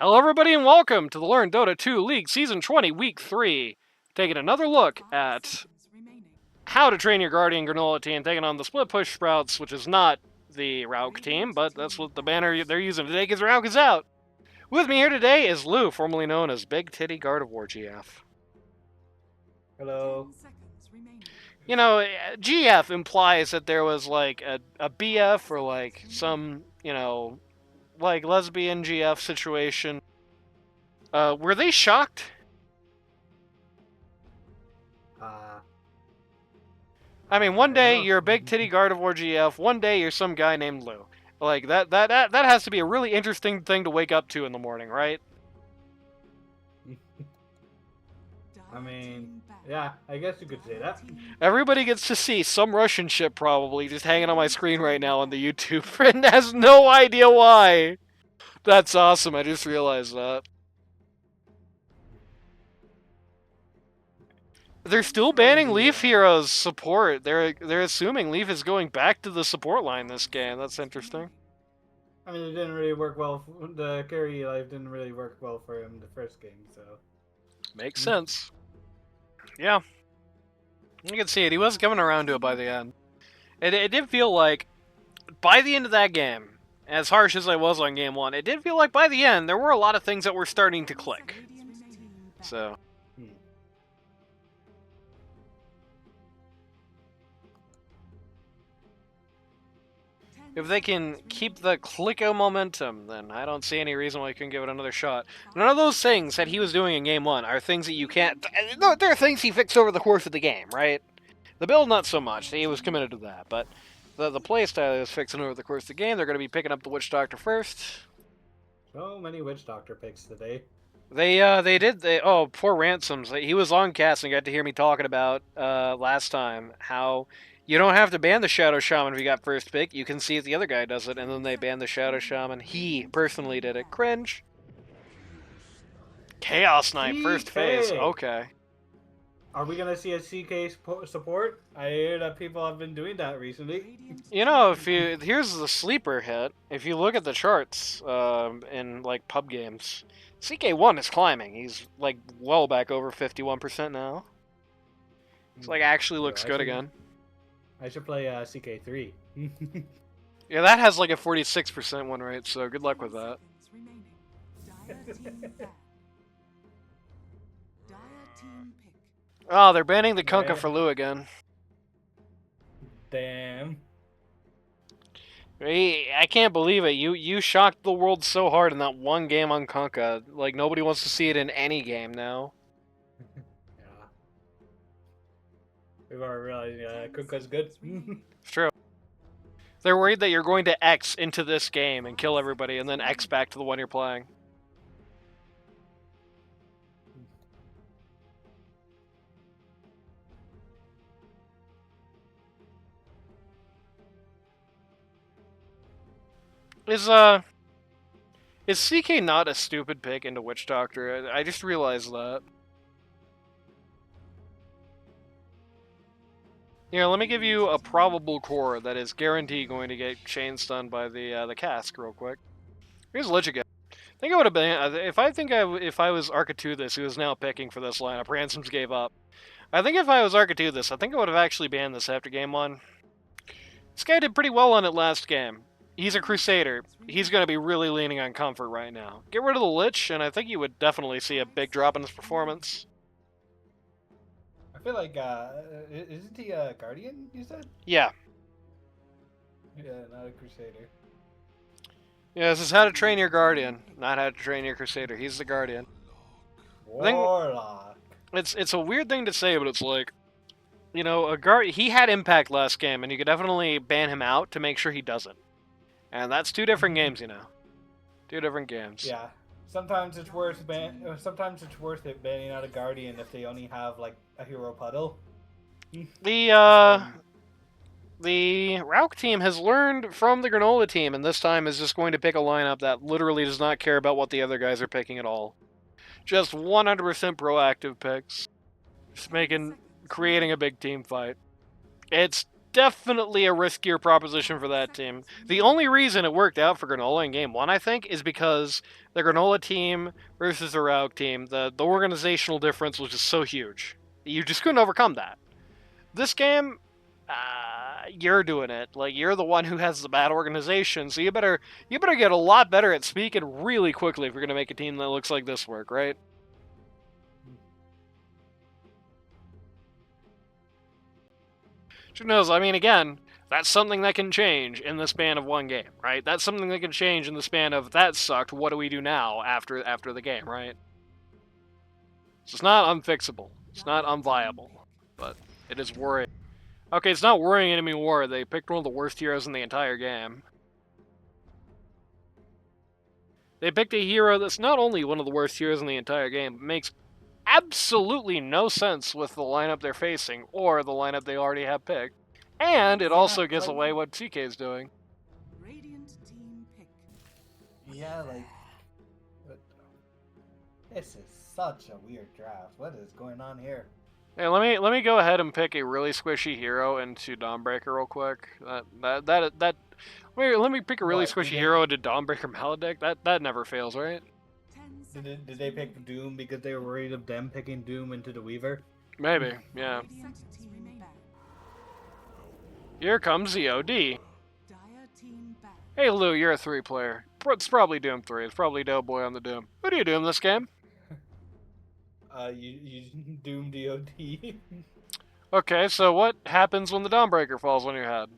Hello everybody and welcome to the Learn Dota 2 League Season 20 Week 3. Taking another look at how to train your Guardian Granola team, taking on the Split Push Sprouts, which is not the Rauk team, but that's what the banner they're using today because Rauk is out. With me here today is Lou, formerly known as Big Titty Gardevoir GF. Hello. You know, GF implies that there was like a BF or like some, like lesbian GF situation. Were they shocked? I mean, one day you're a big titty Gardevoir GF, one day you're some guy named Lou. Like that has to be a really interesting thing to wake up to in the morning, right? I mean, yeah, I guess you could say that. Everybody gets to see some Russian ship probably just hanging on my screen right now on the YouTube and has no idea why. That's awesome. I just realized that. They're still banning Leaf Heroes support. They're assuming Leaf is going back to the support line this game. That's interesting. I mean, it didn't really work well. The carry life didn't really work well for him the first game, so. Makes sense. Yeah. You can see it. He was coming around to it by the end. It did feel like, by the end of that game, as harsh as I was on game one, it did feel like by the end, there were a lot of things that were starting to click. So. If they can keep the Clicko momentum, then I don't see any reason why you couldn't give it another shot. None of those things that he was doing in Game 1 are things that you can't... No, there are things he fixed over the course of the game, right? The build, not so much. He was committed to that, but the playstyle he was fixing over the course of the game. They're going to be picking up the Witch Doctor first. So many Witch Doctor picks today. Oh, poor Ransoms. He was on cast and got to hear me talking about last time how... You don't have to ban the Shadow Shaman if you got first pick. You can see if the other guy does it, and then they ban the Shadow Shaman. He personally did it. Cringe. Chaos Knight, first phase. Okay. Are we going to see a CK support? I hear that people have been doing that recently. You know, here's the sleeper hit. If you look at the charts in, like, pub games, CK1 is climbing. He's, like, well back over 51% now. It's, like, actually looks good again. I should play CK3. Yeah, that has like a 46% win rate, so good luck with that. Oh, they're banning the Kunkka for Lou again. Damn. I can't believe it. You shocked the world so hard in that one game on Kunkka. Like, nobody wants to see it in any game now. We've already realized Kunkka's good. It's true. They're worried that you're going to X into this game and kill everybody, and then X back to the one you're playing. Is CK not a stupid pick into Witch Doctor? I just realized that. Here, let me give you a probable core that is guaranteed going to get chain stunned by the cask real quick. Here's Lich again. I think I would have been if I was Archituthis, who is now picking for this lineup. Ransoms gave up. I think if I was Archituthis, I think I would have actually banned this after game 1. This guy did pretty well on it last game. He's a Crusader. He's going to be really leaning on comfort right now. Get rid of the Lich, and I think you would definitely see a big drop in his performance. I feel like, isn't he a Guardian, you said? Yeah. Yeah, not a Crusader. Yeah, this is how to train your Guardian, not how to train your Crusader. He's the Guardian. Warlock. It's a weird thing to say, but it's like, you know, he had impact last game, and you could definitely ban him out to make sure he doesn't. And that's two different games, you know. Two different games. Yeah. Sometimes it's worth it banning out a Guardian if they only have like a hero puddle. The Rauk team has learned from the Granola team, and this time is just going to pick a lineup that literally does not care about what the other guys are picking at all. Just 100% proactive picks. Just creating a big team fight. It's definitely a riskier proposition for that team. The only reason it worked out for Granola in Game 1, I think, is because the Granola team versus the Rauk team, the organizational difference was just so huge. You just couldn't overcome that. This game, you're doing it. Like, you're the one who has the bad organization, so you better get a lot better at speaking really quickly if you're going to make a team that looks like this work, right? Who knows? I mean, again, that's something that can change in the span of one game, right? That's something that can change in the span of, that sucked, what do we do now after the game, right? So it's not unfixable. It's not unviable. But it is worrying. Okay, it's not worrying anymore. They picked one of the worst heroes in the entire game. They picked a hero that's not only one of the worst heroes in the entire game, but makes absolutely no sense with the lineup they're facing, or the lineup they already have picked. And it also gives away what CK is doing. Radiant team pick. Yeah, like... This is such a weird draft. What is going on here? Hey, let me go ahead and pick a really squishy hero into Dawnbreaker real quick. Let me pick a really squishy hero into Dawnbreaker Maledict. That never fails, right? Did they pick Doom because they were worried of them picking Doom into the Weaver? Maybe, yeah. Here comes the OD. Hey Lou, you're a 3 player. It's probably Doom 3. It's probably Doughboy on the Doom. Who do you Doom this game? You Doom DOD. Okay, so what happens when the Dawnbreaker falls on your head?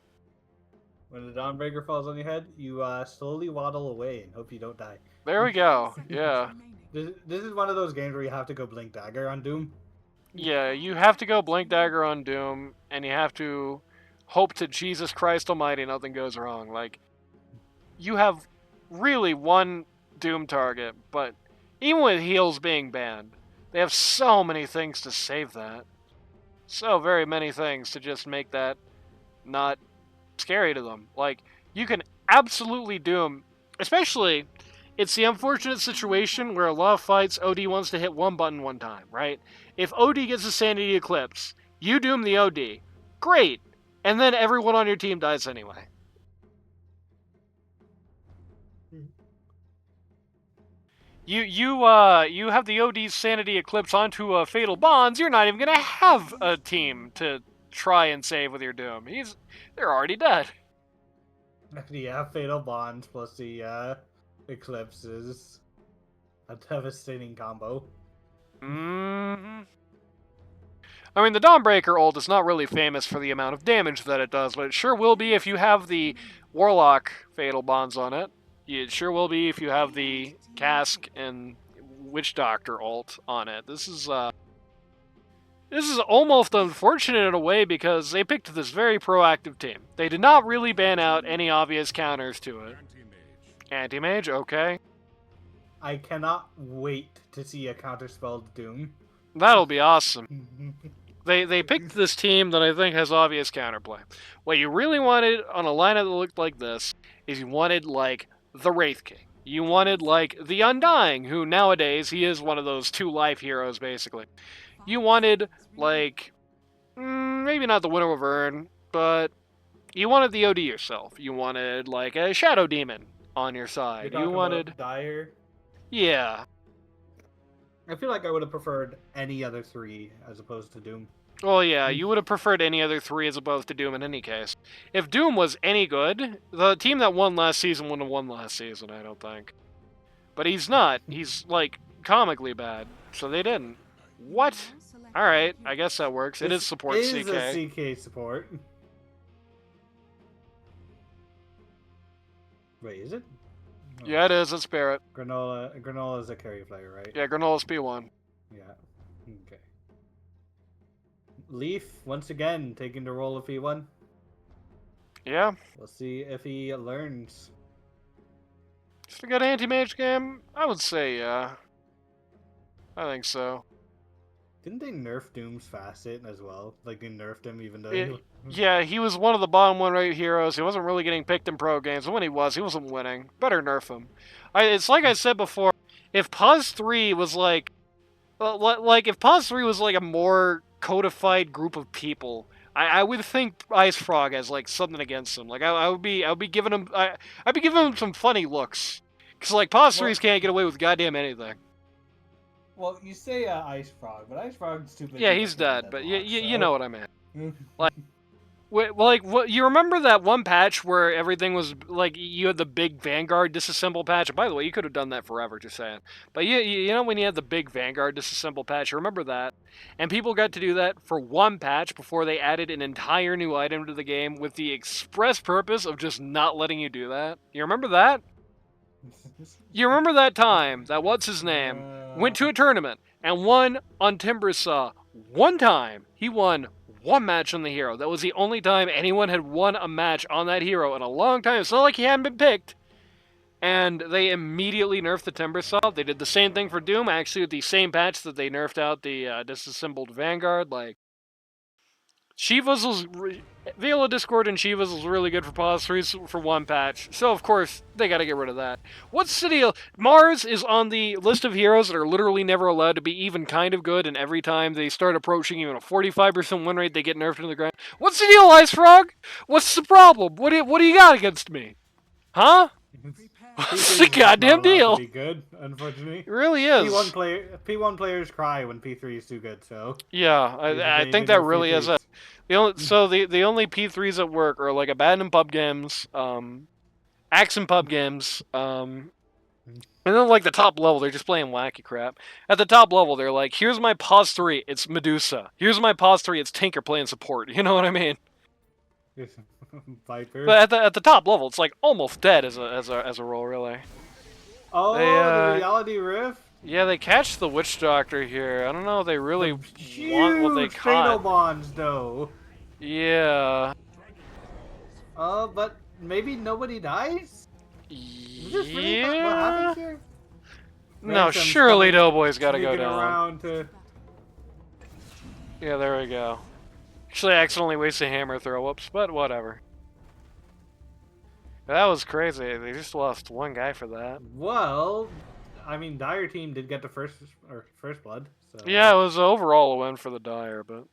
When the Dawnbreaker falls on your head, you slowly waddle away and hope you don't die. There we go, yeah. This is one of those games where you have to go Blink Dagger on Doom. Yeah, you have to go Blink Dagger on Doom, and you have to hope to Jesus Christ Almighty nothing goes wrong. Like, you have really one Doom target, but even with heals being banned, they have so many things to save that. So very many things to just make that not scary to them. Like, you can absolutely Doom, especially, it's the unfortunate situation where a lot of fights, OD wants to hit one button one time, right? If OD gets a Sanity Eclipse, you Doom the OD. Great! And then everyone on your team dies anyway. You have the OD's Sanity Eclipse onto a Fatal Bonds, you're not even gonna have a team to try and save with your Doom. They're already dead. Yeah, Fatal Bonds plus the Eclipses. A devastating combo. Mm-hmm. I mean, the Dawnbreaker ult is not really famous for the amount of damage that it does, but it sure will be if you have the Warlock Fatal Bonds on it. It sure will be if you have the Cask and Witch Doctor ult on it. This is almost unfortunate in a way because they picked this very proactive team. They did not really ban out any obvious counters to it. Anti-Mage, okay. I cannot wait to see a counterspell Doom. That'll be awesome. They picked this team that I think has obvious counterplay. What you really wanted on a lineup that looked like this is you wanted, like, the Wraith King. You wanted, like, the Undying, who nowadays, he is one of those 2-life heroes, basically. You wanted, like, maybe not the Widow of Urn, but you wanted the OD yourself. You wanted, like, a Shadow Demon on your side. You wanted... Dire? Yeah. I feel like I would have preferred any other 3 as opposed to Doom. Well, yeah, you would have preferred any other 3 as opposed to Doom in any case. If Doom was any good, the team that won last season wouldn't have won last season, I don't think. But he's not. He's, like, comically bad. So they didn't. What? Alright, I guess that works. It is support CK. It is a CK support. Wait, is it? Oh. Yeah, it is. It's Barret. Granola is a carry player, right? Yeah, Granola's P1. Yeah. Okay. Leaf, once again, taking the role of P1. Yeah. We'll see if he learns. Just a good anti-mage game? I would say, yeah. I think so. Didn't they nerf Doom's Facet as well? Like, they nerfed him even though Yeah, he was one of the bottom 1-rate heroes. He wasn't really getting picked in pro games. And when he wasn't winning. Better nerf him. It's like I said before, if Pause 3 was like... if Pause 3 was like a more codified group of people, I would think Ice Frog has like something against him. Like I would be giving him I'd be giving him some funny looks. Cause like Pause 3s can't get away with goddamn anything. Well, you say Ice Frog, but Ice Frog's too busy. Yeah, he's looking at dead, but Deadlock, you know what I mean. so. What you remember that one patch where everything was like you had the big Vanguard disassemble patch? And by the way, you could have done that forever, just saying. But you know when you had the big Vanguard disassemble patch, you remember that? And people got to do that for one patch before they added an entire new item to the game with the express purpose of just not letting you do that. You remember that? You remember that time that what's his name went to a tournament and won on Timbersaw one time. He won one match on the hero. That was the only time anyone had won a match on that hero in a long time. It's not like he hadn't been picked. And they immediately nerfed the Timbersaw. They did the same thing for Doom, actually, with the same patch that they nerfed out the disassembled Vanguard. Like, Shivas was Viola Discord and Shivas was really good for Pause 3s for one patch, so of course they got to get rid of that. What's the deal? Mars is on the list of heroes that are literally never allowed to be even kind of good, and every time they start approaching even a 45% win rate, they get nerfed into the ground. What's the deal, Ice Frog? What's the problem? What do you got against me? Huh? What's the goddamn deal? Be good, unfortunately. It really is. P1 players cry when P3 is too good, so. Yeah, I think that really is it. The only P3s at work are like abandoned pub games, Axe and pub games, and then like the top level, they're just playing wacky crap. At the top level, they're like, here's my Pause 3, it's Medusa. Here's my Pause 3, it's Tinker playing support. You know what I mean? Viper. But at the top level, it's like almost dead as a role, really. Oh, the reality rift. Yeah, they catch the witch doctor here. I don't know if they really want what they Huge fatal caught. bonds, though. Yeah. But maybe nobody dies? Is this really what Yeah. happens here? No, Ransoms surely coming- Doughboy's got to go sneaking down. around to... Yeah, there we go. Actually, I accidentally wasted hammer throw. Whoops, but whatever. That was crazy. They just lost one guy for that. Well, I mean, Dire team did get the first blood. So. Yeah, it was overall a win for the Dire, but.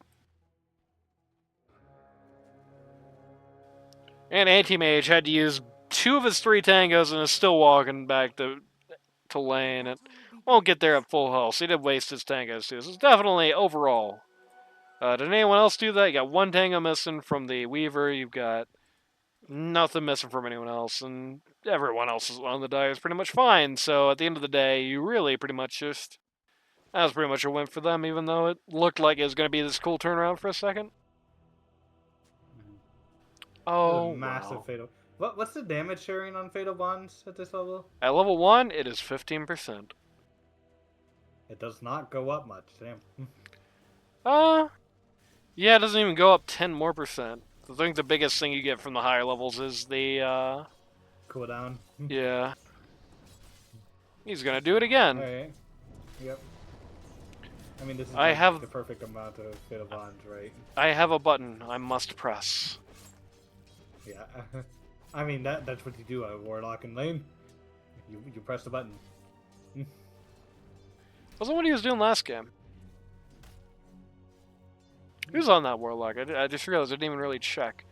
And Anti-Mage had to use 2 of his 3 tangos and is still walking back to lane. It won't get there at full health, so he did waste his tangos too. So it's definitely overall. Did anyone else do that? You got 1 tango missing from the Weaver. You've got nothing missing from anyone else, and everyone else on the Dire is pretty much fine. So at the end of the day, you really pretty much just... That was pretty much a win for them, even though it looked like it was going to be this cool turnaround for a second. Oh, massive wow. fatal. What's the damage sharing on fatal bonds at this level? At level 1, it is 15%. It does not go up much. Damn. Yeah, it doesn't even go up 10 more percent. I think the biggest thing you get from the higher levels is the, Cooldown. yeah. He's gonna do it again. Alright. Yep. I mean, this is I have the perfect amount of fatal bonds, right? I have a button I must press. Yeah. I mean, that's what you do at Warlock in lane. You press the button. Wasn't what he was doing last game. He was on that Warlock. I just realized I didn't even really check.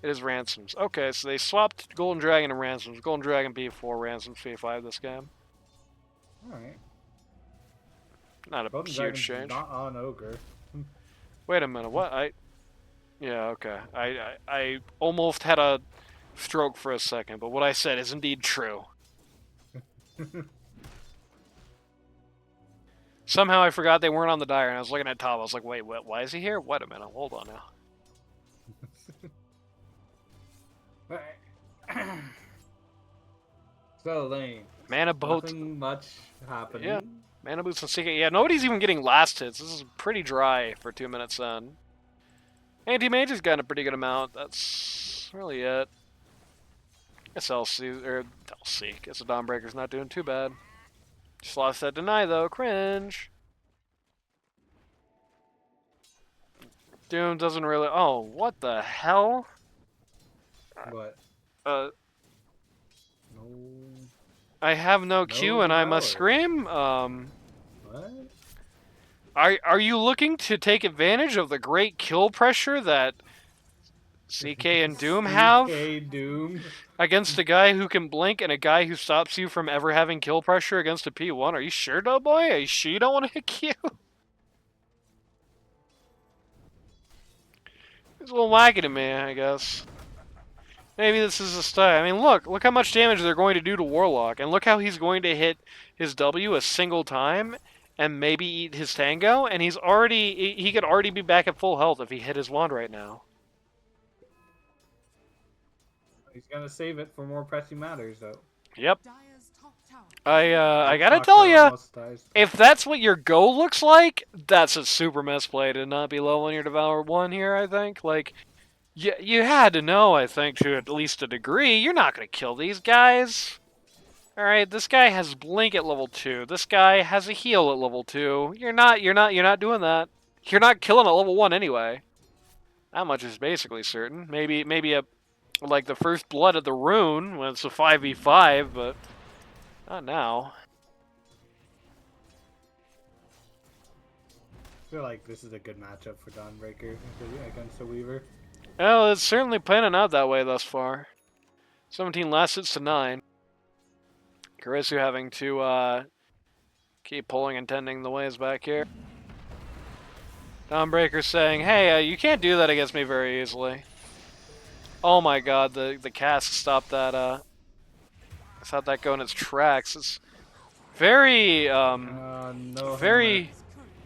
It is Ransoms. Okay, so they swapped Golden Dragon and Ransoms. Golden Dragon P4, Ransoms P5 this game. Alright. Not a Golden huge Dragon's change. not on Ogre. Wait a minute, what? Yeah, okay. I almost had a stroke for a second, but what I said is indeed true. Somehow I forgot they weren't on the Dire, and I was looking at Tom. I was like, wait, what? Why is he here? Wait a minute, hold on now. So, lane. Mana boat. Nothing much happening. Yeah. Mana boots and Seeker. Yeah, nobody's even getting last hits. This is pretty dry for 2 minutes in. Anti-Mage has gotten a pretty good amount. That's really it. Guess LC. Guess the Dawnbreaker's not doing too bad. Just lost that deny though. Cringe. Doom doesn't really. Oh, what the hell? What? Uh, No. I have no Q and I must power. scream. What? Are you looking to take advantage of the great kill pressure that CK and Doom have CK Doom. against a guy who can blink and a guy who stops you from ever having kill pressure against a P1? Are you sure, Doughboy? Are you sure you don't want to hit Q? It's a little wacky to me, I guess. Maybe this is a style. I mean, look how much damage they're going to do to Warlock, and look how he's going to hit his W a single time, and maybe eat his Tango, and he could already be back at full health if he hit his wand right now. He's gonna save it for more pressing matters, though. Yep. Dire's top tower. I gotta tell you, if that's what your go looks like, that's a super misplay to not be leveling your Devour 1 here, I think. Like, you had to know, I think, to at least a degree, you're not gonna kill these guys. Alright, this guy has Blink at level 2. This guy has a heal at level 2. You're not doing that. You're not killing at level 1 anyway. That much is basically certain. Maybe like the first blood of the rune when it's a 5v5, but not now. I feel like this is a good matchup for Dawnbreaker against the Weaver. Well, it's certainly panning out that way thus far. 17 last hits to 9. Karisu having to keep pulling and tending the ways back here. Dawnbreaker saying, hey, you can't do that against me very easily. Oh my god, the cask stopped that, stopped that go in its tracks. It's very,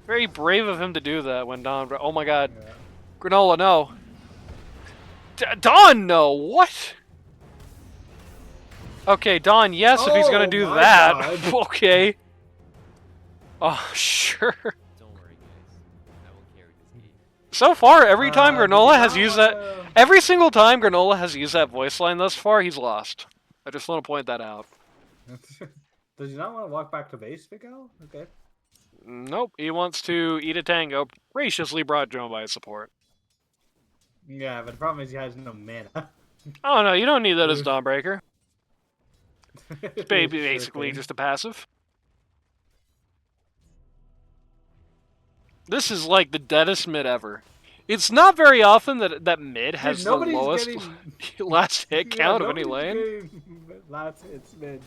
very brave of him to do that when Dawn... Oh my god. Yeah. Granola, no. Dawn, no! What? Okay, Dawn, yes, if he's gonna do that. Okay. Oh, sure. Don't worry, guys. I will carry this game. So far, every time Granola has used that... that. Every single time Granola has used that voice line thus far, he's lost. I just want to point that out. Does he not want to walk back to base, Miguel? Okay. Nope, he wants to eat a tango, graciously brought Joan by his support. Yeah, but the problem is he has no mana. Oh no, you don't need that as Dawnbreaker. It's Sure basically thing. just a passive. This is like the deadest mid ever. It's not very often that mid has Dude, the nobody's lowest getting- last hit Yeah, count of any nobody's lane. getting last hits mid.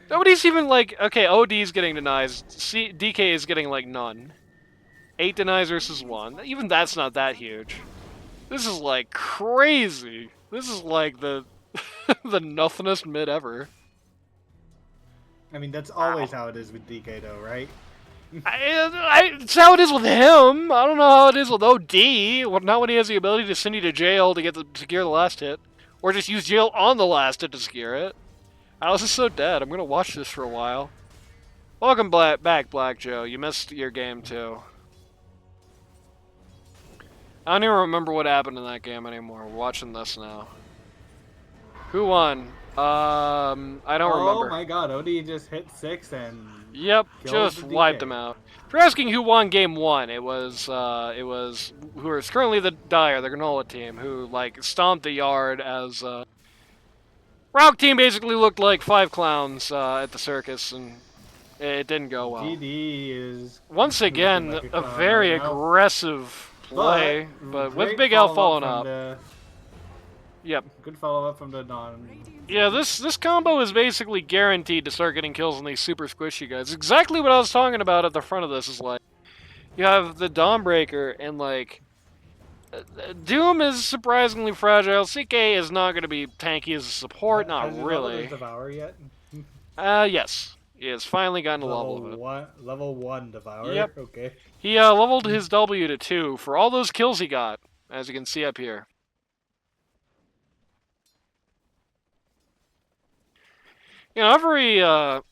Nobody's even like, okay, OD's getting denies, DK is getting like none. 8 denies versus 1. Even that's not that huge. This is like crazy. This is like the the nothingnest mid ever. I mean, that's always how it is with DK, though, right? It's how it is with him. I don't know how it is with OD. Well, not when he has the ability to send you to jail to secure the last hit. Or just use jail on the last hit to secure it. How is this so dead? I'm gonna watch this for a while. Welcome back, Black Joe. You missed your game too. I don't even remember what happened in that game anymore. We're watching this now. Who won? I don't remember. Oh my god, OD just hit 6 and... Yep, Kills just the wiped DK. him out. If you're asking who won game 1, it was who is currently the Dire, the Granola team, who like stomped the yard as Rock team basically looked like 5 clowns at the circus, and it didn't go well. GD is... Once again, looking like a a clown very right now. aggressive play, but with great Big L follow-up following from up. the- Yep. Good follow-up from the Dawn. Yeah, this combo is basically guaranteed to start getting kills on these super squishy guys. Exactly what I was talking about at the front of this is like, you have the Dawnbreaker and like, Doom is surprisingly fragile. CK is not going to be tanky as a support, not Has he leveled really. his Devour yet? Yes. He has finally gotten a level of it. Level 1 Devour? Yep. Okay. He leveled his W to 2 for all those kills he got, as you can see up here. You know,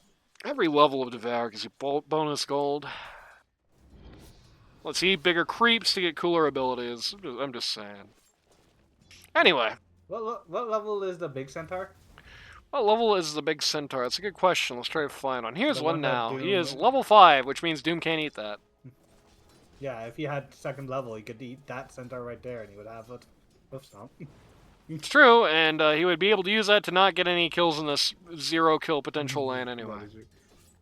every level of Devour gives you bonus gold. Let's eat bigger creeps to get cooler abilities. I'm just saying. Anyway, What level is the Big Centaur? what level is the big centaur? That's a good question. Let's try to find one. Here's The one one that now. He Doom- is level 5, which means Doom can't eat that. Yeah, if he had 2nd level, he could eat that Centaur right there, and he would have a hoof stomp. It's true, and he would be able to use that to not get any kills in this 0 kill potential lane anyway.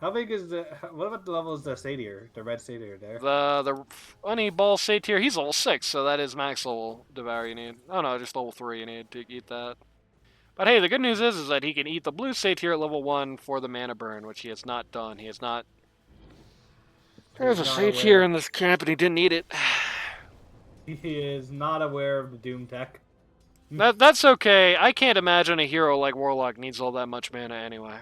How big is the? What about the level is the satyr, the red satyr there? The funny ball satyr, he's level 6, so that is max level devour you need. Oh no, just level 3 you need to eat that. But hey, the good news is that he can eat the blue satyr at level 1 for the mana burn, which he has not done. He has not. There's a He's not satyr aware. in this camp and he didn't eat it. He is not aware of the Doom tech. That's okay. I can't imagine a hero like Warlock needs all that much mana anyway.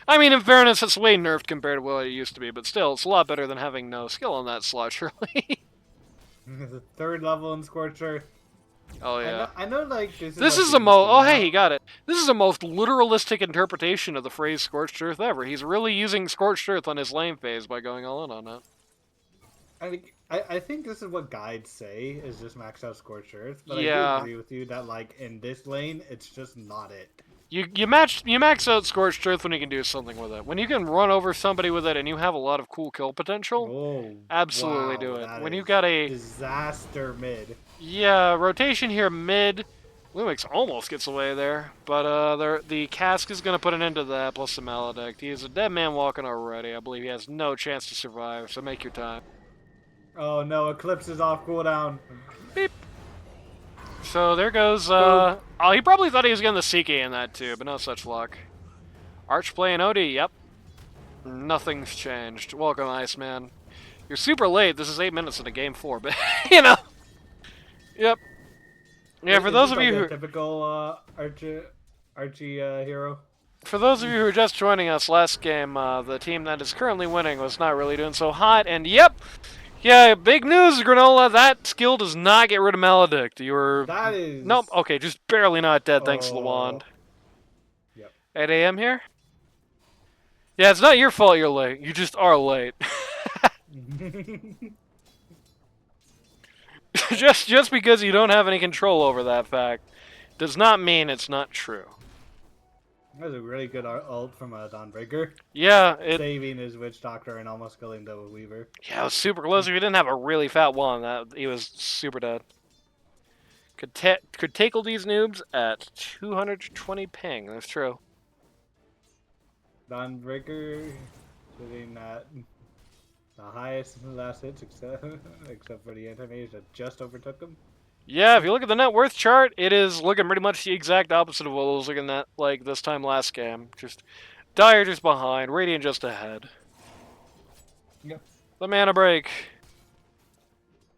I mean, in fairness, it's way nerfed compared to what it used to be, but still, it's a lot better than having no skill on that slot, surely. The third level in Scorched Earth. Oh yeah. I know, like This is the most. Oh hey, he got it. This is the most literalistic interpretation of the phrase "scorched earth" ever. He's really using scorched earth on his lane phase by going all in on it. I think this is what guides say is just max out Scorched Earth, but Yeah. I do agree with you that like in this lane, it's just not it. You max out scorched earth when you can do something with it. When you can run over somebody with it and you have a lot of cool kill potential, Oh, absolutely wow, do it. that When you've is got a disaster mid. rotation here mid, Lumix almost gets away there, but the cask is gonna put an end to that. Plus the maledict. He is a dead man walking already. I believe he has no chance to survive. So make your time. Oh no, Eclipse is off cooldown. Beep. So there goes, oh, he probably thought he was getting the CK in that too, but no such luck. Arch playing OD, yep. Nothing's changed. Welcome, Iceman. You're super late. This is 8 minutes into game 4, but, you know. Yep. Yeah, for those of you who... typical Archie hero. For those of you who are just joining us, last game, the team that is currently winning was not really doing so hot, and yep! Yeah, big news, Granola. That skill does not get rid of Maledict. You were... That is... Nope, okay, just barely not dead thanks to the wand. Yep. 8 a.m. here? Yeah, it's not your fault you're late. You just are late. just because you don't have any control over that fact does not mean it's not true. That was a really good ult from Dawnbreaker. Yeah, saving his Witch Doctor and almost killing Double Weaver. Yeah, it was super close. If he didn't have a really fat one, he was super dead. Could tackle these noobs at 220 ping. That's true. Dawnbreaker sitting at the highest in the last hits, except for the anti-mage that just overtook him. Yeah, if you look at the net worth chart, it is looking pretty much the exact opposite of what it was looking at like this time last game. Just Dire just behind, Radiant just ahead. Yep. The mana break.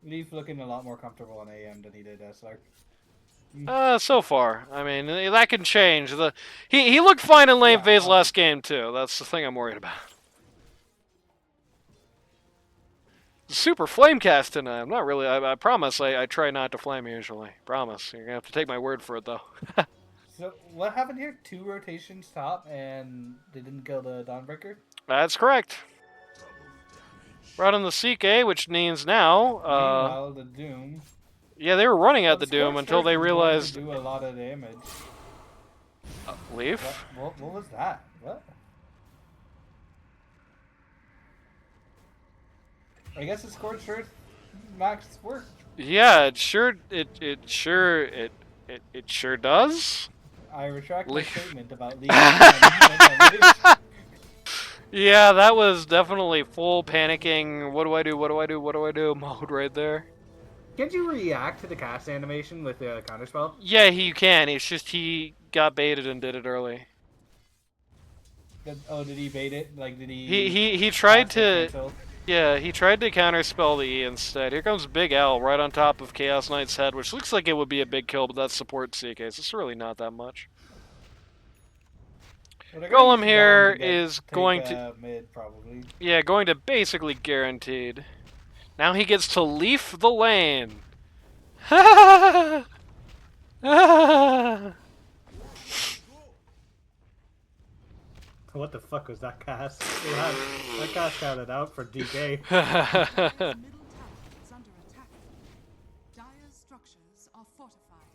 Leaf looking a lot more comfortable on AM than he did SLR. So far. I mean, that can change. He looked fine in lane phase last game too. That's the thing I'm worried about. Super flamecast tonight. I'm not really. I promise. I try not to flame usually. Promise. You're gonna have to take my word for it though. So what happened here? 2 rotations top, and they didn't kill the Dawnbreaker. That's correct. Right on the CK, which means now. Meanwhile, the Doom. Yeah, they were running at the Doom until they realized. Do a lot of damage. Leaf. What was that? What? I guess the Scorched Earth max worked. Yeah, it sure does. I retract my statement about leaving. Yeah, that was definitely full panicking. What do I do? What do I do? What do I do? Mode right there. Can't you react to the cast animation with the counterspell? Yeah, you can. It's just he got baited and did it early. Oh, did he bait it? Like, did he? He tried to. Yeah, he tried to counterspell the E instead. Here comes Big L right on top of Chaos Knight's head, which looks like it would be a big kill, but that's support CK, so it's really not that much. Well, Golem here is going to... mid, probably. Yeah, going to basically guaranteed. Now he gets to leaf the lane. What the fuck was that cast? That cast counted out for DK. The middle tower is under attack. Dire's structures are fortified.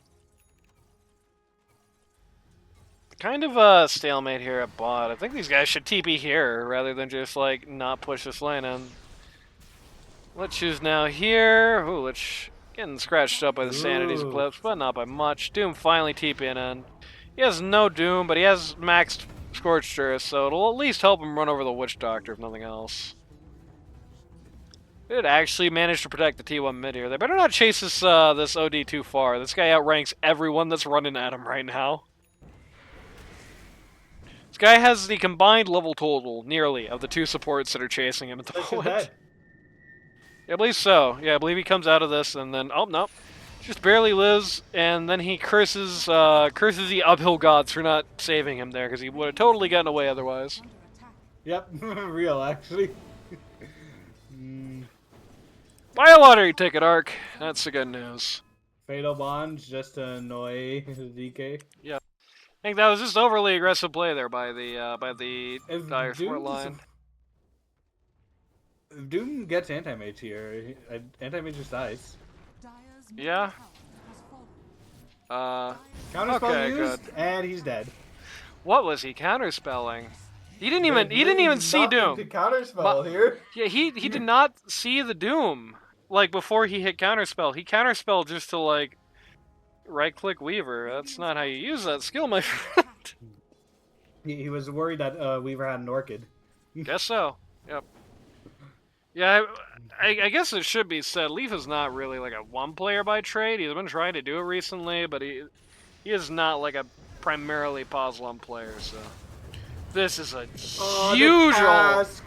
Kind of a stalemate here at bot. I think these guys should TP here rather than just like not push this lane in. Let's choose now here. Ooh, let's getting scratched up by the Sanity's Eclipse, but not by much. Doom finally TPing in. He has no Doom, but he has maxed Scorched Earth, so it'll at least help him run over the Witch Doctor, if nothing else. They did actually manage to protect the T1 mid here. They better not chase this OD too far. This guy outranks everyone that's running at him right now. This guy has the combined level total, nearly, of the two supports that are chasing him at the That's moment. dead. Yeah, I believe so. Yeah, I believe he comes out of this and then, oh, no. Just barely lives, and then he curses the uphill gods for not saving him there, because he would have totally gotten away otherwise. Under attack. Yep, real actually. Buy a lottery ticket, Ark. That's the good news. Fatal bonds just to annoy DK. I think that was just overly aggressive play there by the Dire support line. If Doom gets anti-mage here, anti-mage just dies. Dire's Yeah. middle tower has fallen. Counterspell Okay, used, good. and he's dead. What was he counterspelling? He didn't even see Doom. To counterspell here. Yeah, he did not see the Doom. Like before he hit counterspell. He counterspelled just to like right-click Weaver. That's not how you use that skill, my friend. He was worried that Weaver had an Orchid. Guess so. Yep. Yeah, I guess it should be said, Leaf is not really like a one-player by trade. He's been trying to do it recently, but he is not like a primarily pos one player, so... This is a huge ult.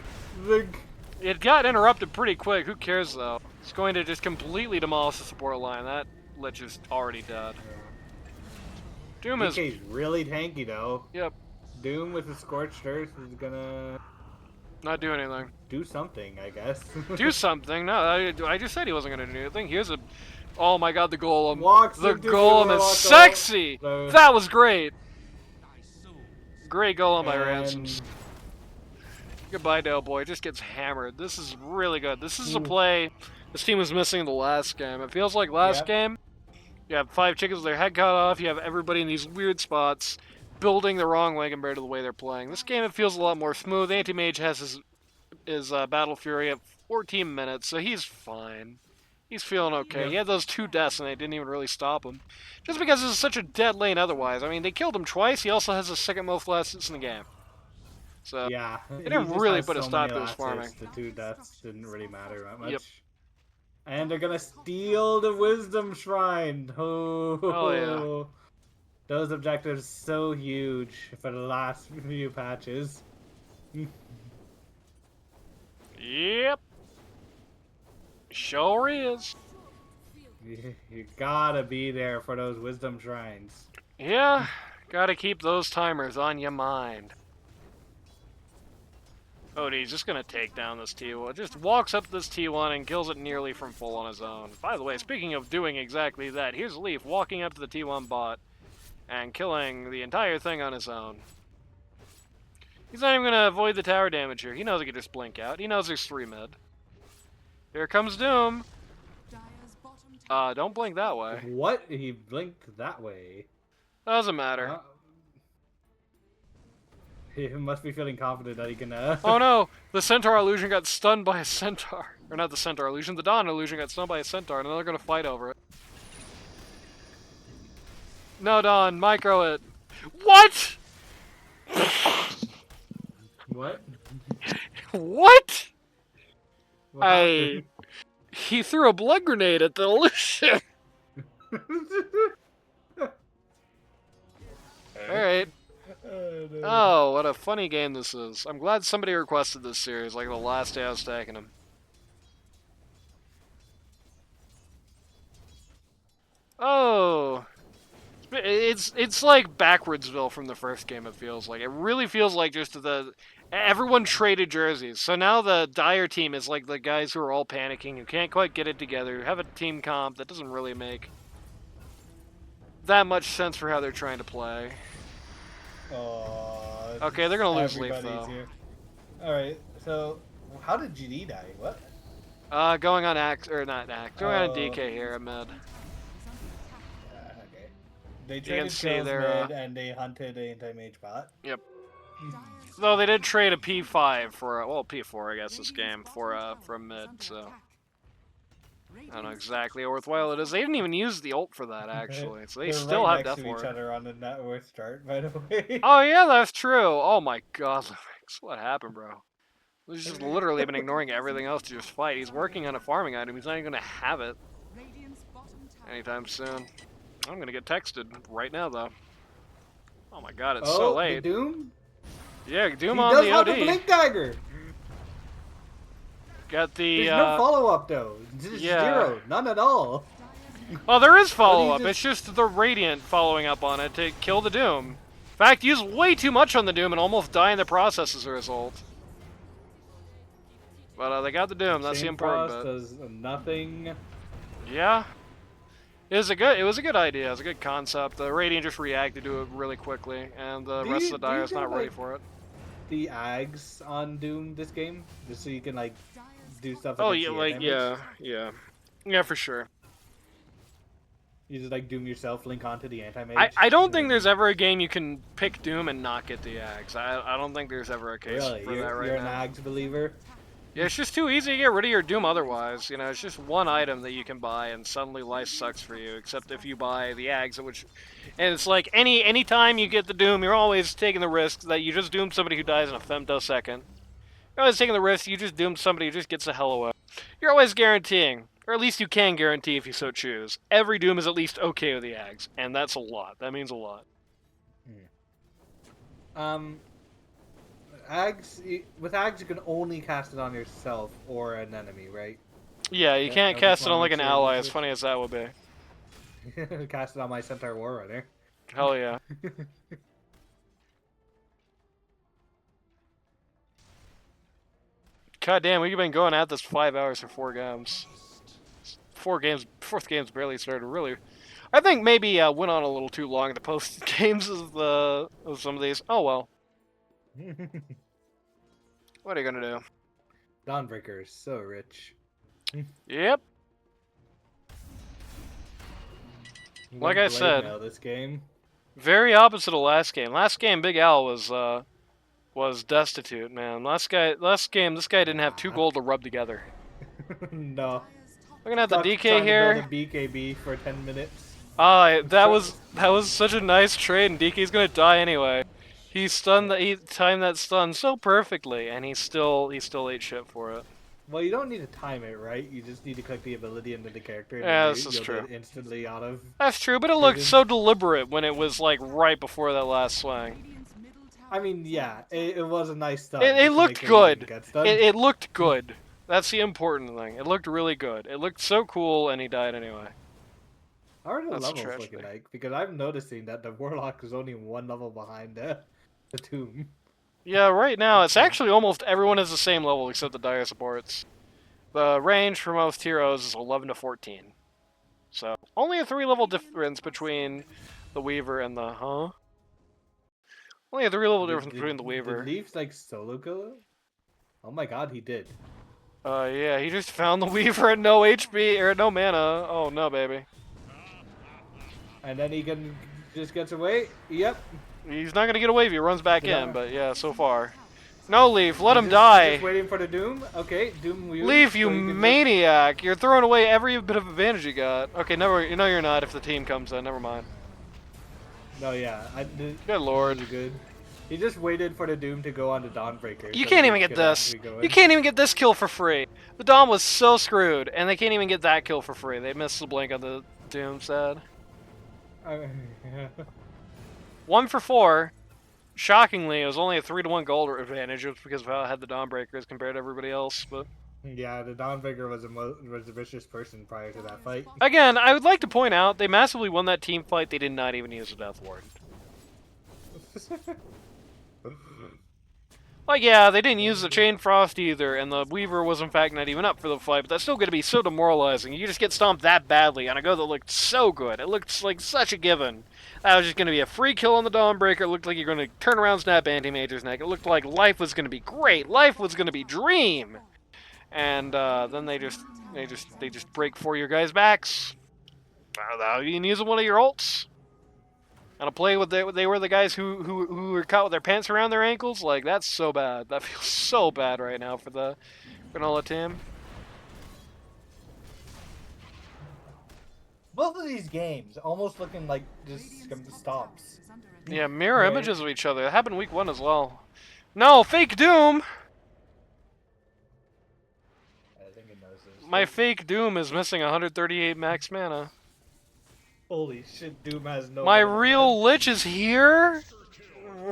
It got interrupted pretty quick. Who cares, though? It's going to just completely demolish the support line. That Lich is already dead. Doom is... DK's really tanky, though. Yep. Doom with the Scorched Earth is gonna... Not do anything. do something, I guess. Do something? No, I just said he wasn't going to do anything. Here's a... Oh my god, the golem. Walks The into golem is Warlock sexy! ult. That was great! Great golem by Ransoms. Goodbye, Dale Boy. Just gets hammered. This is really good. This is a play this team was missing the last game. It feels like last game, you have 5 chickens with their head cut off, you have everybody in these weird spots building the wrong way compared to the way they're playing. This game, it feels a lot more smooth. Anti-Mage has his Battle Fury at 14 minutes, so he's fine. He's feeling okay. Yep. He had those 2 deaths, and they didn't even really stop him. Just because this is such a dead lane otherwise. I mean, they killed him twice. He also has the second most last hits in the game. So, Yeah. They didn't really put a stop to his farming. The 2 deaths didn't really matter that much. Yep. And they're gonna steal the Wisdom Shrine. Oh, yeah. Those objectives so huge for the last few patches. Yep. Sure is. You gotta be there for those Wisdom Shrines. Yeah, gotta keep those timers on your mind. Oh, he's just gonna take down this T1. Just walks up this T1 and kills it nearly from full on his own. By the way, speaking of doing exactly that, here's Leaf walking up to the T1 bot and killing the entire thing on his own. He's not even gonna avoid the tower damage here. He knows he can just blink out. He knows there's 3 mid. Here comes Doom. Dire's bottom tower Don't blink that way. What? He blinked that way. Doesn't matter. He must be feeling confident that he can. Oh no! The Centaur illusion got stunned by a Centaur. Or not the Centaur illusion, the Dawn illusion got stunned by a Centaur, and now they're gonna fight over it. No, Dawn, micro it. What?! What? What?! What happened? He threw a blood grenade at the illusion! Alright. Oh, no. Oh, what a funny game this is. I'm glad somebody requested this series, like the last day I was stacking them. Oh! It's like backwardsville from the first game, it feels like. It really feels like just everyone traded jerseys. So now the Dire team is like the guys who are all panicking, who can't quite get it together, who have a team comp that doesn't really make that much sense for how they're trying to play. Aw, Okay, they're gonna lose Leaf, everybody's though. here. Alright, so how did GD die? What? Going on Axe, or not Axe, going on Oh. DK here, I'm mid. Okay. They can traded see kills their, mid and they hunted the anti-mage bot. Yep. Dire's Though they did trade a P5 for, well, P4, I guess, this game, for a mid, so. I don't know exactly how worthwhile it is. They didn't even use the ult for that, actually. So they They're still right have next Death to each Ward. other on the net worth chart, by the way. Oh, yeah, that's true. Oh my god, Lumix. What happened, bro? He's just literally been ignoring everything else to just fight. He's working on a farming item. He's not even going to have it Radiant's bottom tower anytime soon. I'm going to get texted right now, though. Oh my god, it's so Oh, the late. Doom? Yeah, Doom He on does the have OD. the Blink Dagger! Got the, There's no follow-up, though. Just yeah. zero. None at all. Well, there is follow-up. just- It's just the Radiant following up on it to kill the Doom. In fact, use way too much on the Doom and almost die in the process as a result. But they got the Doom. That's the Chain important Frost bit. does nothing. Yeah. It was a good idea. It was a good concept. The Radiant just reacted to it really quickly, and the Do rest you- of the do you Dire's get, not ready like, for it. The Ags on Doom this game? Just so you can, like, do stuff Oh, against yeah, the like, damage? yeah. Yeah, for sure. You just, like, Doom yourself, link onto the anti-mage? I don't think there's ever a game you can pick Doom and not get the Ags. I don't think there's ever a case Really? for that You're right an now. Ags believer? Yeah, it's just too easy to get rid of your Doom otherwise. You know, it's just one item that you can buy and suddenly life sucks for you, except if you buy the Ags, which... And it's like, any time you get the Doom, you're always taking the risk that you just doom somebody who dies in a femtosecond. You're always taking the risk you just doom somebody who just gets the hell away. You're always guaranteeing, or at least you can guarantee if you so choose, every Doom is at least okay with the Ags, and that's a lot. That means a lot. Ags, with Ags you can only cast it on yourself or an enemy, right? Yeah, you Yeah, can't I cast just it on wanna like make an sure ally, this as is- funny as that would be. Cast it on my Centaur War Runner. Hell yeah. God damn, we've been going at this 5 hours for 4 games. 4 games, 4th game's barely started, really. I think maybe went on a little too long to post games of some of these. Oh well. What are you gonna do? Dawnbreaker is so rich. Yep. Like I Blade said. mail this game. Very opposite of last game. Last game, Big Al was destitute, man. Last game, this guy didn't have 2 gold to rub together. No. Looking at the Stuck DK trying to here. build a BKB for 10 minutes. That was such a nice trade, and DK's gonna die anyway. He timed that stun so perfectly, and he still ate shit for it. Well, you don't need to time it, right? You just need to click the ability into the character, and Yeah, then this is you'll true. get instantly out of. That's true, but it looked Prison. so deliberate when it was like right before that last swing. Radiant's middle tower I mean, yeah, it was a nice stun. It just to looked make sure you good. didn't get stunned. It looked good. That's the important thing. It looked really good. It looked so cool, and he died anyway. How are the That's a levels tragedy. looking like? Because I'm noticing that the Warlock is only 1 level behind the Tomb. Yeah, right now it's actually almost everyone is the same level except the Dire supports. The range for most heroes is 11 to 14. So, only a 3-level difference between the Weaver and the... Huh? Only a 3-level difference between the Weaver. Did Leafs like solo kill him? Oh my god, he did. Yeah, he just found the Weaver at no HP, or no mana. Oh no, baby. And then he just gets away. Yep. He's not gonna get away if he runs back Yeah. in, but yeah, so far. No, Leaf, let him Just die! waiting for the Doom. Okay, Doom. Leaf, you maniac! You're throwing away every bit of advantage you got. Okay, no, you're not if the team comes in, never mind. No, yeah. Good lord. Really good. He just waited for the Doom to go on the Dawnbreaker. You so can't he even get could this. actually go You in. can't even get this kill for free. The Dom was so screwed, and they can't even get that kill for free. They missed the blink on the Doom side. 1 for 4. Shockingly, it was only a 3-to-1 gold advantage just because of how I had the Dawnbreakers compared to everybody else. But Yeah, the Dawnbreaker was a vicious person prior to that fight. again, I would like to point out they massively won that team fight. They did not even use a Death Ward. Like, yeah, they didn't use the Chain Frost either, and the Weaver was in fact not even up for the fight, but that's still going to be so demoralizing. You just get stomped that badly on a go that looked so good. It looked like such a given. That was just going to be a free kill on the Dawnbreaker. It looked like you're going to turn around, snap Anti-Mage's neck. It looked like life was going to be great. Life was going to be dream. And then they just break 4 of your guys' backs. You can use one of your ults. On a play with they were the guys who were caught with their pants around their ankles. Like, that's so bad. That feels so bad right now for the Granola team. Both of these games almost looking like just stomps. Yeah, mirror Right. images of each other. It happened week 1 as well. No, fake Doom! I think it knows this. My fake Doom is missing 138 max mana. Holy shit, Doom has no. My mana. real Lich is here?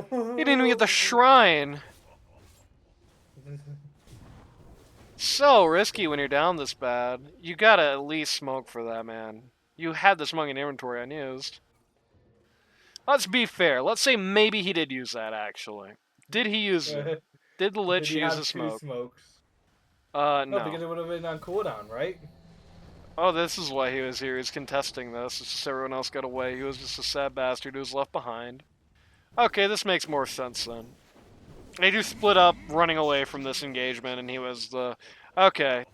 He didn't even get the shrine. So risky when you're down this bad. You gotta at least smoke for that, man. You had the smoke in inventory unused. Let's be fair. Let's say maybe he did use that, actually. Did he use it? Did the Lich Did he use have the two smoke? smokes? No. No, because it would have been on cooldown, right? Oh, this is why he was here. He's contesting this. It's just everyone else got away. He was just a sad bastard who was left behind. Okay, this makes more sense then. They do split up running away from this engagement, and he was the... Okay.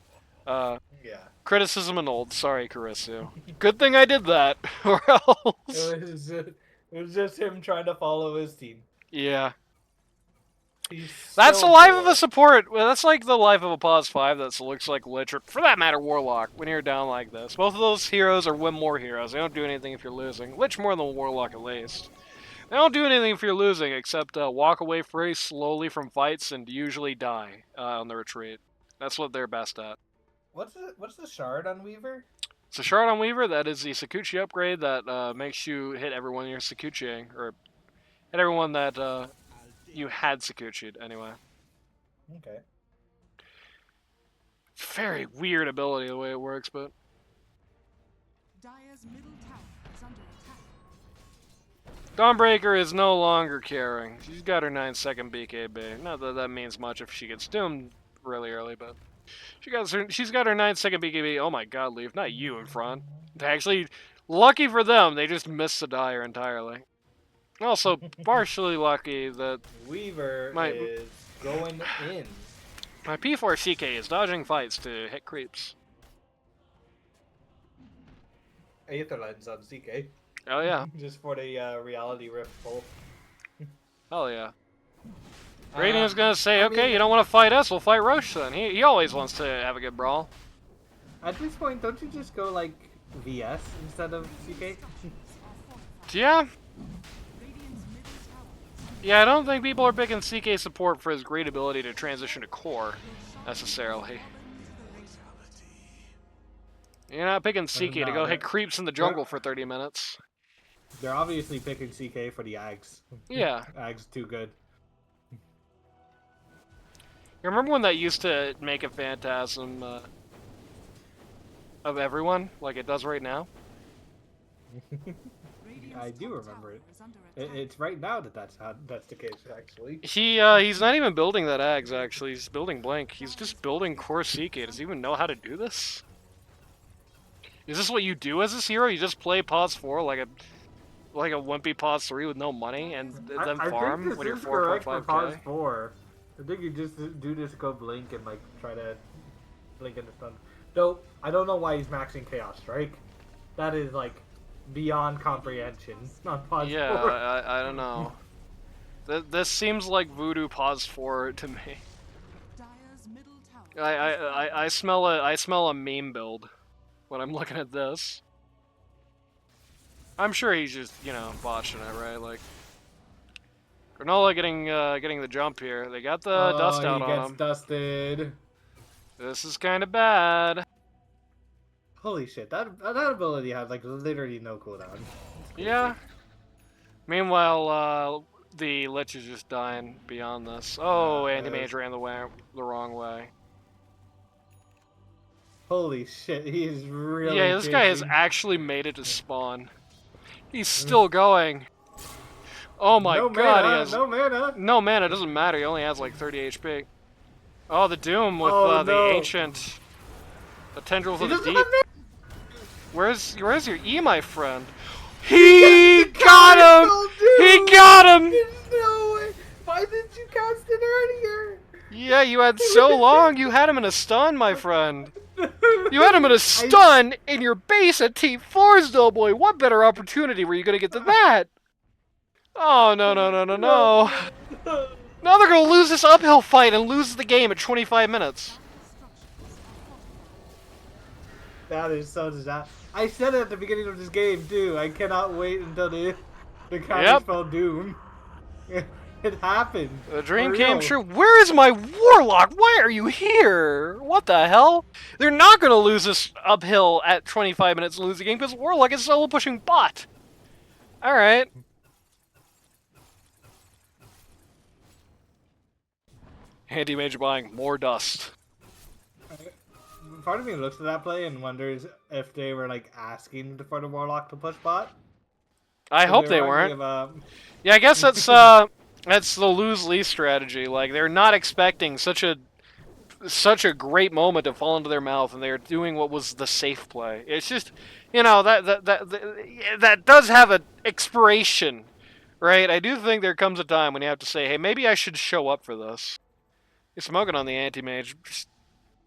Yeah. Criticism annulled. Sorry, Karisu. Good thing I did that, or else... It was just him trying to follow his team. Yeah. He's That's so the life of bored. a support. Well, that's like the life of a pause 5 that looks like Lich, or for that matter, Warlock, when you're down like this. Both of those heroes are win more heroes. They don't do anything if you're losing. Lich more than Warlock, at least. They don't do anything if you're losing, except walk away very slowly from fights and usually die on the retreat. That's what they're best at. What's the shard on Weaver? So Shard on Weaver, that is the Sakuchi upgrade that makes you hit everyone you're Sakuchiing, or hit everyone that you had Sakuchi'd, anyway. Okay. Very weird ability the way it works, but... Dire's middle tower is under attack. Dawnbreaker is no longer caring. She's got her 9-second BKB. Not that that means much if she gets doomed really early, but... She's got her 9-second BKB. Oh my god, Leaf, not you in front. Actually, lucky for them, they just missed the Dire entirely. Also, partially lucky that Weaver is going in. my P4 CK is dodging fights to hit creeps. Aether Lens on CK. Oh yeah. Just for the reality rift pull. Hell yeah. Radiant's gonna say, okay, you don't want to fight us, we'll fight Roche then. He always wants to have a good brawl. At this point, don't you just go like VS instead of CK? Yeah. Radiant's middle tower is under Yeah, I don't think people are picking CK support for his great ability to transition to core, necessarily. You're not picking CK to go hit creeps in the jungle for 30 minutes. They're obviously picking CK for the Ags. Yeah. Ags too good. You remember when that used to make a phantasm of everyone, like it does right now? Radiant's I do top remember tower it. is under attack. It's right now that's the case actually. He's not even building that Ags, actually. He's building Blink. He's just building core CK. Does he even know how to do this? Is this what you do as this hero? You just play pause 4 like a wimpy pause 3 with no money and then farm when you're 4.5k? Pause 4. I think you just do just go blink and like try to blink into stun. Though I don't know why he's maxing Chaos Strike. That is like beyond comprehension. Not pause 4. Yeah, I don't know. This seems like voodoo pause 4 to me. Dire's middle tower I smell a meme build when I'm looking at this. I'm sure he's just, you know, botching it, right? Like Granola getting the jump here. They got the dust out he on gets him. dusted. This is kind of bad. Holy shit! That ability has like literally no cooldown. Yeah. Meanwhile, the Lich is just dying beyond this. Oh, Anti-Mage ran the wrong way. Holy shit! He is really. Yeah, this guy has chasing. actually made it to spawn. He's still going. Oh my No god, mana, he has no mana. no mana. Doesn't matter. He only has like 30 HP. Oh, the Doom with Oh, the no. ancient, the tendrils He of the doesn't deep. have mana. Where's your E, my friend? He got him! No, He dude. got him! There's no way. Why didn't you cast it earlier? Yeah, you had so long. You had him in a stun, my friend. You had him in a stun in your base at T4's, though, boy. What better opportunity were you gonna get than that? Oh, no. Now they're gonna lose this uphill fight and lose the game at 25 minutes. That is so disaster. I said it at the beginning of this game too. I cannot wait until the counterspell doom. It happened. The dream For came real. true. Where is my warlock? Why are you here? What the hell? They're not gonna lose this uphill at 25 minutes and lose the game because warlock is solo pushing bot. All right. Anti-mage buying more dust. Part of me looks at that play and wonders if they were like asking for the warlock to push bot. I hope they were weren't. give up. Yeah, I guess that's the lose-lease strategy. Like they're not expecting such a great moment to fall into their mouth, and they're doing what was the safe play. It's just, you know, that does have an expiration, right? I do think there comes a time when you have to say, hey, maybe I should show up for this. You're smoking on the anti-mage.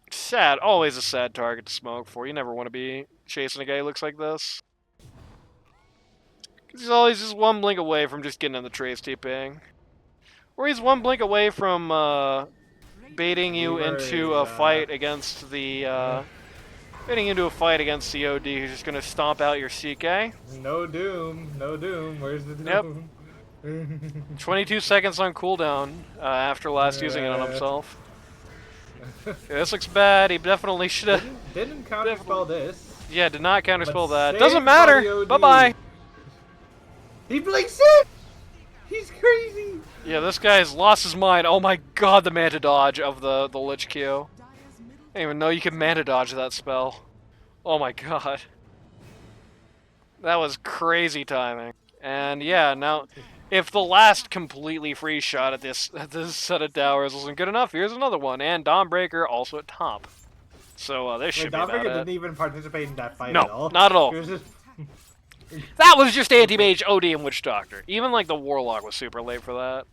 Sad, always a sad target to smoke for. You never want to be chasing a guy who looks like this. Because he's always just one blink away from just getting in the trace TPing. Or he's one blink away from baiting you into a fight against the baiting into a fight against the OD who's just gonna stomp out your CK. No doom, no doom. Where's the doom? Yep. 22 seconds on cooldown after last using it on himself. Yeah, this looks bad. He definitely should have. Didn't counterspell this. Yeah, did not counterspell But that. saved Doesn't by the matter. OD. Bye bye. He blinks it. He's crazy. Yeah, this guy's lost his mind. Oh my god, the mana dodge of the Lich Q. I didn't even know you could mana dodge that spell. Oh my god. That was crazy timing. And yeah, now, if the last completely free shot at this set of towers wasn't good enough, here's another one. And Dawnbreaker also at top. So this should be about Dawnbreaker it. didn't even participate in that fight No, at all. not at all. He was just... That was just Anti-Mage, OD, and Witch Doctor. Even like the Warlock was super late for that.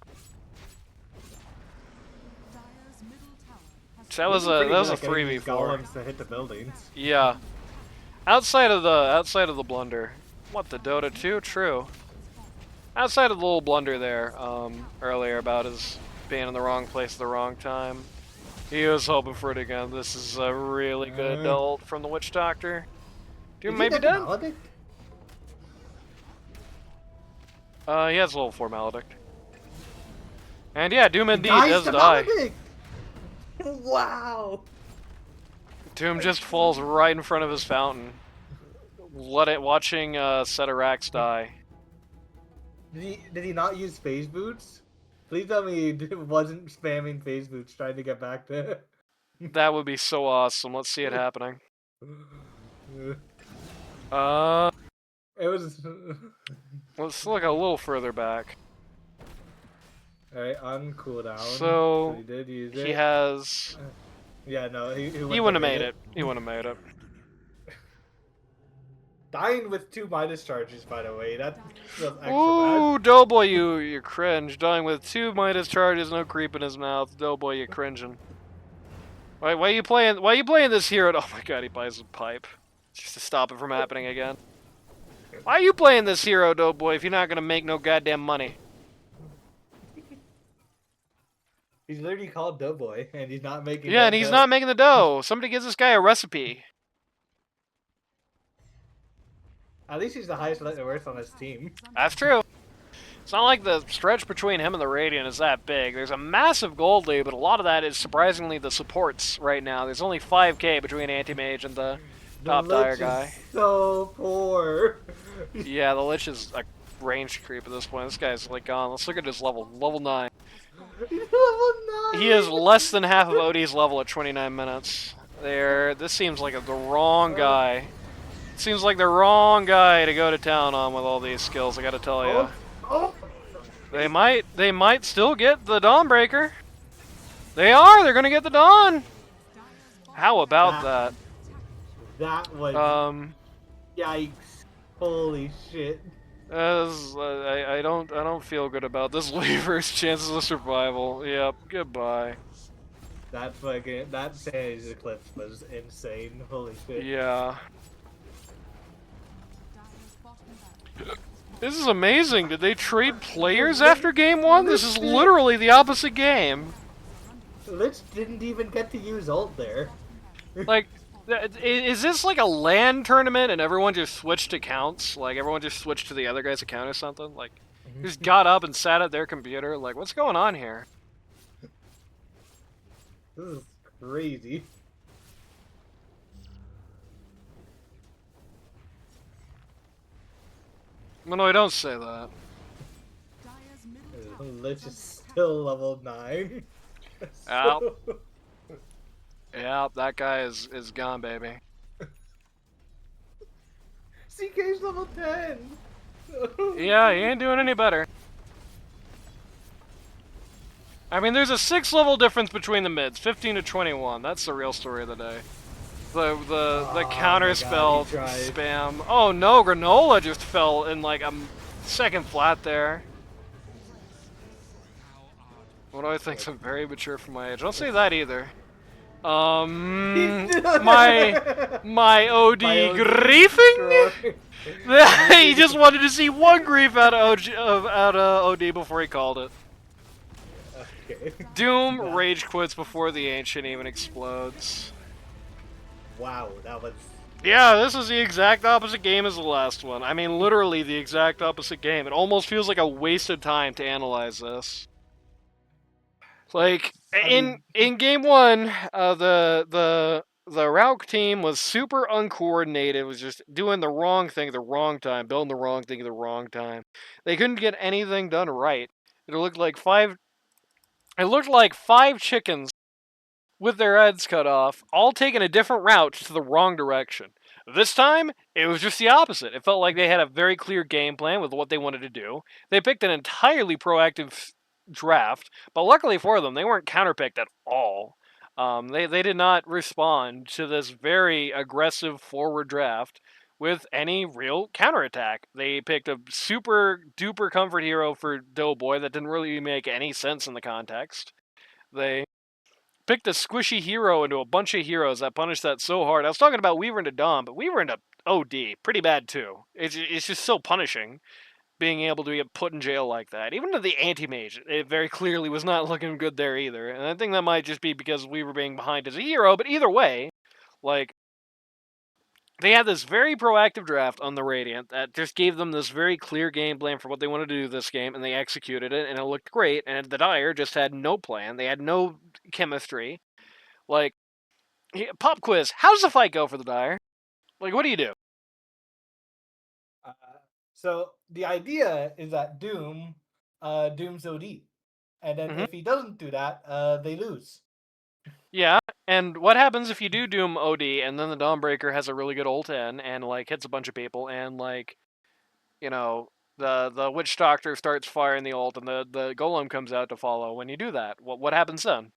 So that was a 3v4. Golems to hit the buildings. Yeah. Outside of the blunder. What, the Dota 2? True. Outside of the little blunder there, earlier about his being in the wrong place at the wrong time. He was hoping for it again. This is a really good ult from the Witch Doctor. Dude, maybe dead? Maledict? He has a little 4 Maledict. And yeah, Doom indeed Dies does to die. Maledict! Wow! Doom just falls right in front of his fountain. Watching Setarax die. Did he not use phase boots? Please tell me he wasn't spamming phase boots trying to get back to... That would be so awesome. Let's see it happening. It was... Let's look a little further back. Alright, on cooldown. So he did use it. he has. Yeah, no, he wouldn't have made it. He wouldn't have made it. Dying with 2 Midas charges, by the way. That feels extra Ooh, Doughboy, you cringe. Dying with 2 Midas charges, no creep in his mouth. Doughboy, you cringing. Why are you playing? Why are you playing this hero? Oh my god, he buys a pipe just to stop it from happening again. Why are you playing this hero, Doughboy, if you're not gonna make no goddamn money? He's literally called Doughboy, and he's not making. Yeah, and he's not making the dough. Somebody gives this guy a recipe. At least he's the highest net worth on his team. That's true. It's not like the stretch between him and the Radiant is that big. There's a massive gold lead, but a lot of that is surprisingly the supports right now. There's only 5k between Anti-Mage and the top tier guy. Is so poor. Yeah, the Lich is a range creep at this point. This guy's like gone. Let's look at his level. Level 9. He's level 9. He is less than half of OD's level at 29 minutes. This seems like the wrong guy. Seems like the wrong guy to go to town on with all these skills, I gotta tell you. They might still get the Dawnbreaker. They're gonna get the Dawn! How about that? That was... Yikes. Holy shit. I don't feel good about this Weaver's chances of survival. Yep, goodbye. That Sanity's Eclipse was insane. Holy shit. Yeah. This is amazing. Did they trade players after game 1? This is literally the opposite game. Lich didn't even get to use ult there. Like, Is this like a LAN tournament and everyone just switched accounts? Like everyone just switched to the other guy's account or something? Like just got up and sat at their computer? Like what's going on here? This is crazy. Well, no, don't say that. Dire's middle tower Lich is is under still level 9. Ow. So- Yeah, that guy is gone, baby. CK's level 10! Yeah, he ain't doing any better. I mean, there's a 6-level difference between the mids, 15 to 21. That's the real story of the day. The counter my God, spell he tried. spam. Oh no, Granola just fell in like a second flat there. What do I think's very mature for my age? Don't say that either. My OD My OD griefing? He just wanted to see one grief out of OD before he called it. Okay. Doom Nah. rage quits before the ancient even explodes. Wow, that was... Yeah, this is the exact opposite game as the last one. I mean, literally the exact opposite game. It almost feels like a waste of time to analyze this. Like in game one, the Rauk team was super uncoordinated. Was just doing the wrong thing at the wrong time, building the wrong thing at the wrong time. They couldn't get anything done right. It looked like five. It looked like 5 chickens with their heads cut off, all taking a different route to the wrong direction. This time, it was just the opposite. It felt like they had a very clear game plan with what they wanted to do. They picked an entirely proactive draft, but luckily for them, they weren't counterpicked at all. They did not respond to this very aggressive forward draft with any real counterattack. They picked a super duper comfort hero for Doughboy that didn't really make any sense in the context. They picked a squishy hero into a bunch of heroes that punished that so hard. I was talking about Weaver into Dom, but Weaver into OD, pretty bad too. It's just so punishing being able to get put in jail like that. Even to the anti-mage, it very clearly was not looking good there either. And I think that might just be because Weaver being behind as a hero, but either way, like, they had this very proactive draft on the Radiant that just gave them this very clear game plan for what they wanted to do this game, and they executed it, and it looked great. And the Dire just had no plan. They had no chemistry. Like, pop quiz. How does the fight go for the Dire? Like, what do you do? Uh, so the idea is that Doom, Doom's OD. And then Mhm. if he doesn't do that, they lose. Yeah, and what happens if you do Doom OD and then the Dawnbreaker has a really good ult in and like hits a bunch of people and like, you know, the Witch Doctor starts firing the ult and the Golem comes out to follow when you do that? What happens then?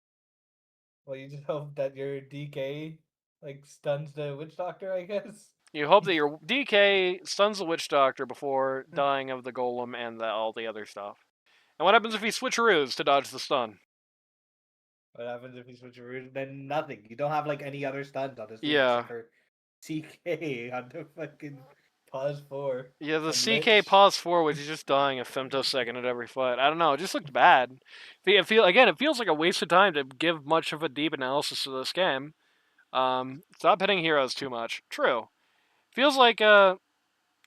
Well, you just hope that your DK like stuns the Witch Doctor, I guess. You hope that your DK stuns the Witch Doctor before dying of the Golem and all the other stuff. And what happens if he switcheroos to dodge the stun? What happens if you switch a route? Then nothing. You don't have like any other stuns on this team Yeah. except for CK on the fucking pause 4. Yeah, the and CK Lich. pause forward, he's just dying a femtosecond at every fight. I don't know, it just looked bad. It feels like a waste of time to give much of a deep analysis to this game. Stop hitting heroes too much. True. Feels like a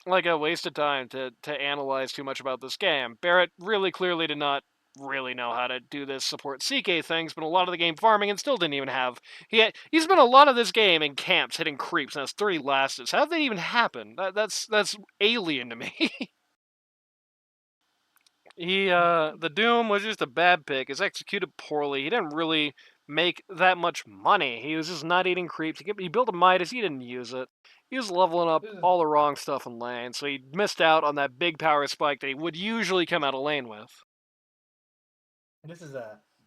waste of time to analyze too much about this game. Barrett really clearly did not really know how to do this support CK things, but a lot of the game farming and still didn't even have. He spent a lot of this game in camps hitting creeps and has 30 lasted. How did that even happen? That's alien to me. The Doom was just a bad pick. It's executed poorly. He didn't really make that much money. He was just not eating creeps. He built a Midas. He didn't use it. He was leveling up all the wrong stuff in lane, so he missed out on that big power spike that he would usually come out of lane with. This is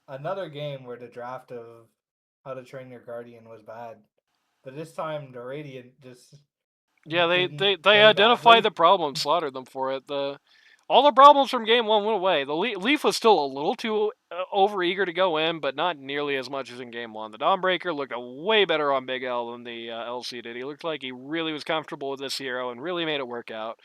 another game where the draft of How to Train Your Guardian was bad, but this time the Radiant just Yeah, they didn't they play identified badly. the problem, slaughtered them for it. All the problems from game one went away. The Leaf was still a little too overeager to go in, but not nearly as much as in game one. The Dawnbreaker looked way better on Big L than the LC did. He looked like he really was comfortable with this hero and really made it work out.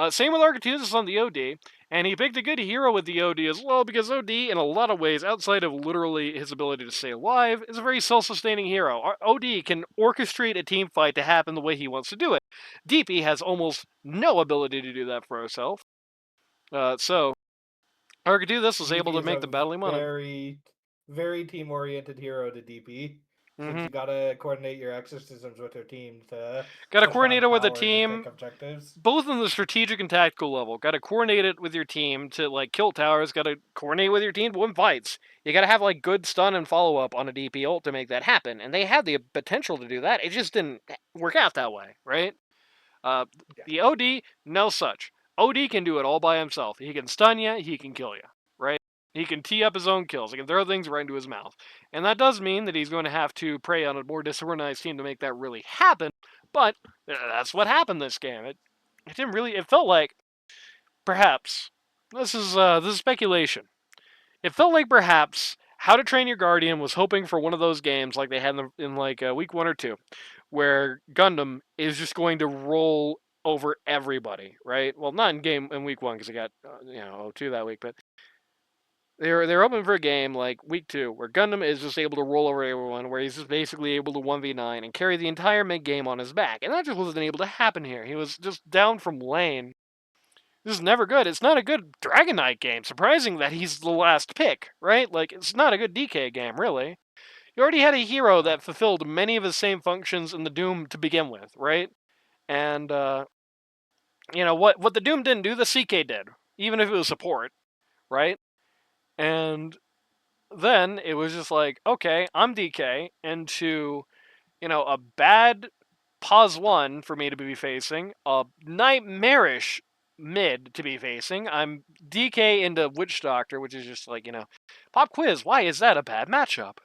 Same with Arcturus on the OD, and he picked a good hero with the OD as well, because OD, in a lot of ways, outside of literally his ability to stay alive, is a very self-sustaining hero. OD can orchestrate a team fight to happen the way he wants to do it. DP has almost no ability to do that for herself. So, Arcturus was able DP to is make a the battle he wanted. very, very team-oriented hero to DP. Since Mhm. you gotta coordinate your exorcisms with your team to Got to push coordinate on it with the towers and team, take objectives. both in the strategic and tactical level. Got to coordinate it with your team to like kill towers. Got to coordinate with your team to win fights. You got to have like good stun and follow up on a DP ult to make that happen. And they had the potential to do that. It just didn't work out that way, right? Yeah. The OD, no such. OD can do it all by himself. He can stun you. He can kill you, right? He can tee up his own kills. He can throw things right into his mouth. And that does mean that he's going to have to prey on a more disorganized team to make that really happen. But that's what happened this game. It didn't really. It felt like perhaps this is speculation. It felt like perhaps How to Train Your Guardian was hoping for one of those games like they had in like week 1 or 2, where Gundam is just going to roll over everybody, right? Well, not in week 1 because it got 0-2 that week, but they're hoping for a game like week 2 where Gundam is just able to roll over everyone, where he's just basically able to 1v9 and carry the entire mid game on his back, and that just wasn't able to happen here. He was just down from lane. This is never good. It's not a good Dragon Knight game. Surprising that he's the last pick, right? Like, it's not a good DK game, really. You already had a hero that fulfilled many of his same functions in the Doom to begin with, right? And, what the Doom didn't do, the CK did, even if it was support, right? And then it was just like, okay, I'm DK into, a bad pause 1 for me to be facing, a nightmarish mid to be facing. I'm DK into Witch Doctor, which is just like, pop quiz. Why is that a bad matchup?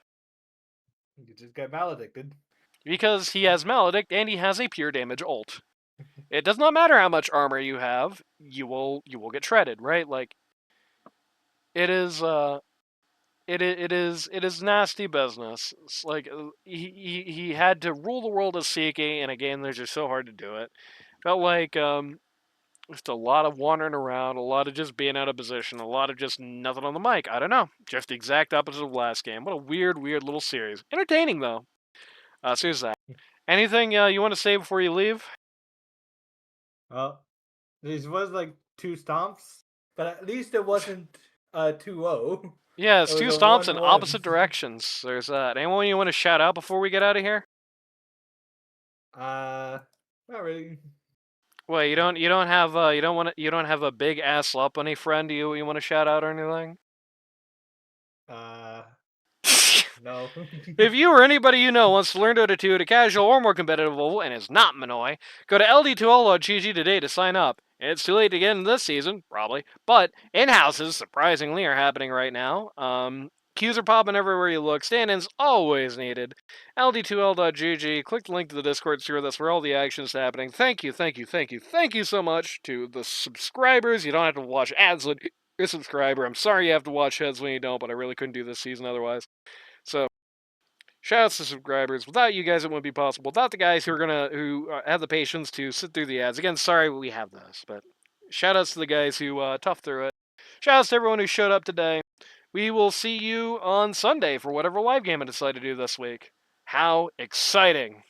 You just get maledicted. Because he has Maledict and he has a pure damage ult. It does not matter how much armor you have, you will get shredded, right? Like, it is it is nasty business. It's like he had to rule the world as CK in a game that's just so hard to do it. Felt like just a lot of wandering around, a lot of just being out of position, a lot of just nothing on the mic. I don't know. Just the exact opposite of last game. What a weird little series. Entertaining though. So here's that. Anything you want to say before you leave? Well, this was like 2 stomps, but at least it wasn't 2-0. Yeah, it's It 2 was a stomps in 1-1. opposite directions. There's that. Anyone you want to shout out before we get out of here? Not really. Well, you don't have you don't have a big ass slap on any friend you want to shout out or anything? No. If you or anybody you know wants to learn Dota 2 at a casual or more competitive level and is not Minoy, go to LD2L.gg today to sign up. It's too late to get in this season, probably, but in-houses, surprisingly, are happening right now. Queues are popping everywhere you look. Stand-ins always needed. LD2L.gg. Click the link to the Discord server. That's where all the action is happening. Thank you so much to the subscribers. You don't have to watch ads when you're a subscriber. I'm sorry you have to watch ads when you don't, but I really couldn't do this season otherwise. So, shoutouts to subscribers. Without you guys, it wouldn't be possible. Without the guys who have the patience to sit through the ads. Again, sorry we have those, but shoutouts to the guys who tough through it. Shoutouts to everyone who showed up today. We will see you on Sunday for whatever live game I decide to do this week. How exciting!